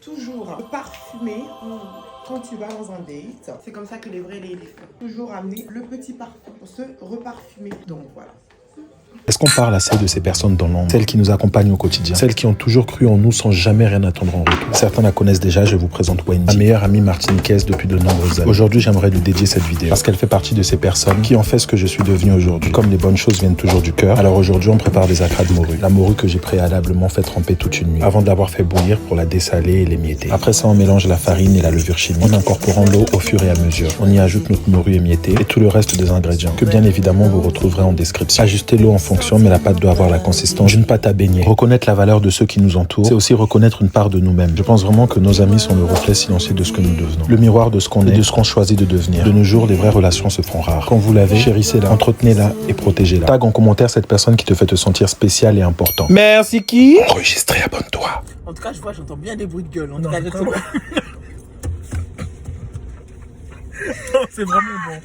Toujours parfumé quand tu vas dans un date. C'est comme ça que les vrais ladies font. Toujours amener le petit parfum pour se reparfumer. Donc voilà. Est-ce qu'on parle assez de ces personnes dans l'ombre, celles qui nous accompagnent au quotidien, celles qui ont toujours cru en nous sans jamais rien attendre en retour? Certains la connaissent déjà, je vous présente Wendy, ma meilleure amie martiniquaise depuis de nombreuses années. Aujourd'hui, j'aimerais lui dédier cette vidéo parce qu'elle fait partie de ces personnes qui ont fait ce que je suis devenu aujourd'hui. Comme les bonnes choses viennent toujours du cœur, alors aujourd'hui, on prépare des acras de morue. La morue que j'ai préalablement fait tremper toute une nuit avant de l'avoir fait bouillir pour la dessaler et l'émietter. Après ça, on mélange la farine et la levure chimique en incorporant l'eau au fur et à mesure. On y ajoute notre morue émiettée et tout le reste des ingrédients que bien évidemment vous retrouverez en description. Ajustez l'eau en fonction, mais la pâte doit avoir la consistance d'une pâte à baigner. Reconnaître la valeur de ceux qui nous entourent, c'est aussi reconnaître une part de nous-mêmes. Je pense vraiment que nos amis sont le reflet silencieux de ce que nous devenons, le miroir de ce qu'on est et de ce qu'on choisit de devenir. De nos jours, les vraies relations se font rares. Quand vous l'avez, chérissez-la, entretenez-la et protégez-la. Tag en commentaire cette personne qui te fait te sentir spécial et important. Merci qui? Enregistrez, abonne-toi. En tout cas, j'entends bien des bruits de gueule. En tout Non, cas, c'est vraiment bon.